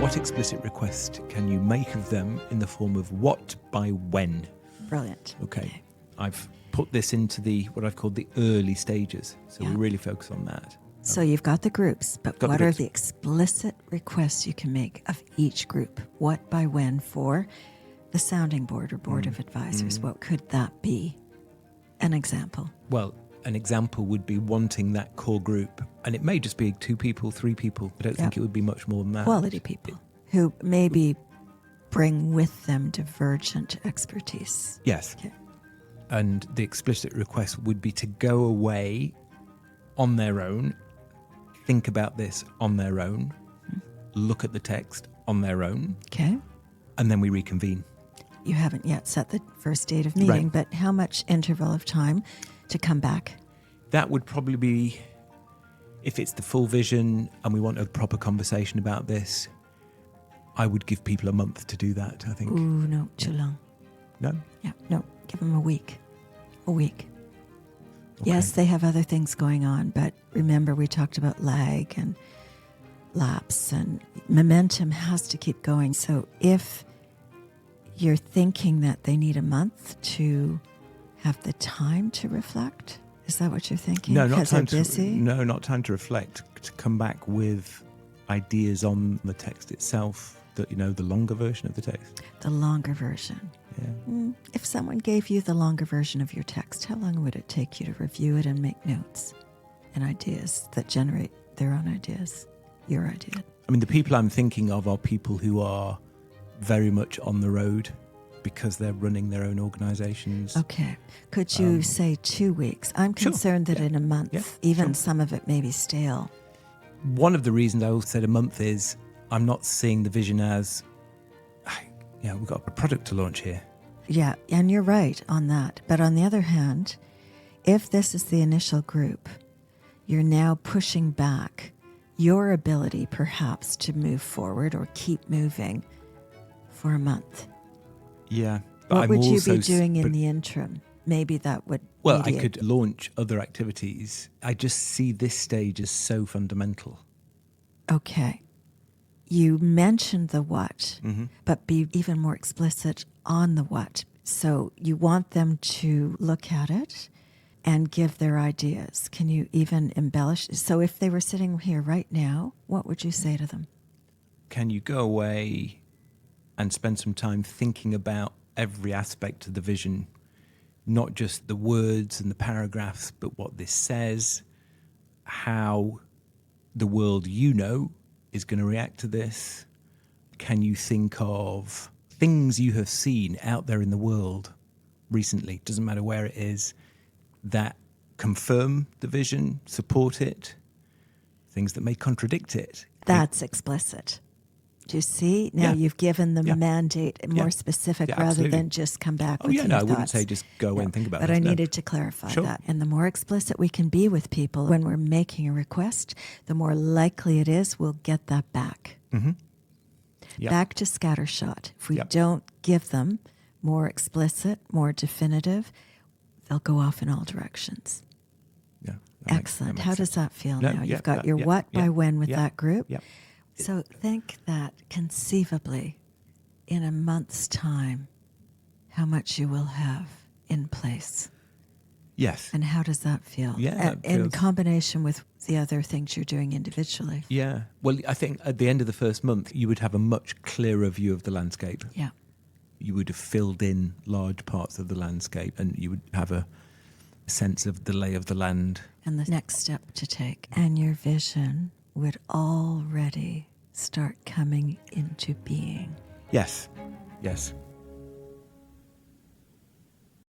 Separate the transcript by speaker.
Speaker 1: What explicit request can you make of them in the form of what by when?
Speaker 2: Brilliant.
Speaker 1: Okay. I've put this into what I've called the early stages. So we really focus on that.
Speaker 2: So you've got the groups, but
Speaker 1: Got the
Speaker 2: what are
Speaker 1: groups.
Speaker 2: the explicit requests you can make of each group? What by when for the sounding board or board of advisors? What could that be? An example.
Speaker 1: Well, an example would be wanting that core group. And it may just be 2 people, 3 people. I don't think it would be much more than that.
Speaker 2: Quality people who maybe bring with them divergent expertise.
Speaker 1: Yes.
Speaker 2: Okay.
Speaker 1: And the explicit request would be to go away on their own, think about this on their own, look at the text on their own,
Speaker 2: Okay.
Speaker 1: and then we reconvene.
Speaker 2: You haven't yet set the first date of meeting,
Speaker 1: Right.
Speaker 2: but how much interval of time to come back?
Speaker 1: That would probably be, if it's the full vision and we want a proper conversation about this, I would give people a month to do that, I think.
Speaker 2: Ooh, no, too long.
Speaker 1: No?
Speaker 2: Yeah, no, give them a week. A week.
Speaker 1: Okay.
Speaker 2: Yes, they have other things going on, but remember we talked about lag and lapse, and momentum has to keep going. So if you're thinking that they need a month to have the time to reflect, is that what you're thinking?
Speaker 1: No, not
Speaker 2: Because
Speaker 1: time
Speaker 2: they're busy?
Speaker 1: No, not time to reflect. To come back with ideas on the text itself. The longer version of the text.
Speaker 2: The longer version.
Speaker 1: Yeah.
Speaker 2: If someone gave you the longer version of your text, how long would it take you to review it and make notes and ideas that generate their own ideas, your idea?
Speaker 1: I mean, the people I'm thinking of are people who are very much on the road because they're running their own organizations.
Speaker 2: Okay. Could you say 2 weeks? I'm
Speaker 1: Sure.
Speaker 2: concerned that
Speaker 1: Yeah.
Speaker 2: in a month,
Speaker 1: Yeah.
Speaker 2: even
Speaker 1: Sure.
Speaker 2: some of it may be stale.
Speaker 1: One of the reasons I also said a month is I'm not seeing the vision as, we've got a product to launch here.
Speaker 2: Yeah, and you're right on that. But on the other hand, if this is the initial group, you're now pushing back your ability perhaps to move forward or keep moving for a month.
Speaker 1: Yeah. But
Speaker 2: What
Speaker 1: I'm
Speaker 2: would you
Speaker 1: also
Speaker 2: be doing in
Speaker 1: but-
Speaker 2: the interim? Maybe that would
Speaker 1: Well, I
Speaker 2: mediate.
Speaker 1: could launch other activities. I just see this stage as so fundamental.
Speaker 2: Okay. You mentioned the what,
Speaker 1: Mm-hmm.
Speaker 2: but be even more explicit on the what. So you want them to look at it and give their ideas. Can you even embellish? So if they were sitting here right now, what would you say to them?
Speaker 1: Can you go away and spend some time thinking about every aspect of the vision, not just the words and the paragraphs, but what this says, how the world is going to react to this? Can you think of things you have seen out there in the world recently, doesn't matter where it is, that confirm the vision, support it, things that may contradict it?
Speaker 2: That's explicit. Do you see? Now
Speaker 1: Yeah.
Speaker 2: you've given them
Speaker 1: Yeah.
Speaker 2: a mandate, more
Speaker 1: Yeah.
Speaker 2: specific,
Speaker 1: Yeah,
Speaker 2: rather
Speaker 1: absolutely.
Speaker 2: than just come back
Speaker 1: Oh,
Speaker 2: with
Speaker 1: yeah,
Speaker 2: your
Speaker 1: no, I wouldn't
Speaker 2: thoughts.
Speaker 1: say just go away and think about
Speaker 2: But
Speaker 1: this,
Speaker 2: I
Speaker 1: no.
Speaker 2: needed to clarify
Speaker 1: Sure.
Speaker 2: that. And the more explicit we can be with people when we're making a request, the more likely it is we'll get that back.
Speaker 1: Mm-hmm. Yep.
Speaker 2: Back to scattershot. If we
Speaker 1: Yep.
Speaker 2: don't give them more explicit, more definitive, they'll go off in all directions.
Speaker 1: Yeah,
Speaker 2: Excellent. How does that feel
Speaker 1: No,
Speaker 2: now?
Speaker 1: yeah,
Speaker 2: You've got your
Speaker 1: yeah,
Speaker 2: what by
Speaker 1: yeah,
Speaker 2: when with
Speaker 1: yeah,
Speaker 2: that group.
Speaker 1: yeah.
Speaker 2: So think that conceivably in a month's time, how much you will have in place.
Speaker 1: Yes.
Speaker 2: And how does that feel?
Speaker 1: Yeah, that
Speaker 2: in
Speaker 1: feels-
Speaker 2: combination with the other things you're doing individually.
Speaker 1: Yeah. Well, I think at the end of the first month, you would have a much clearer view of the landscape.
Speaker 2: Yeah.
Speaker 1: You would have filled in large parts of the landscape and you would have a sense of the lay of the land.
Speaker 2: And the next step to take. And your vision would already start coming into being.
Speaker 1: Yes. Yes.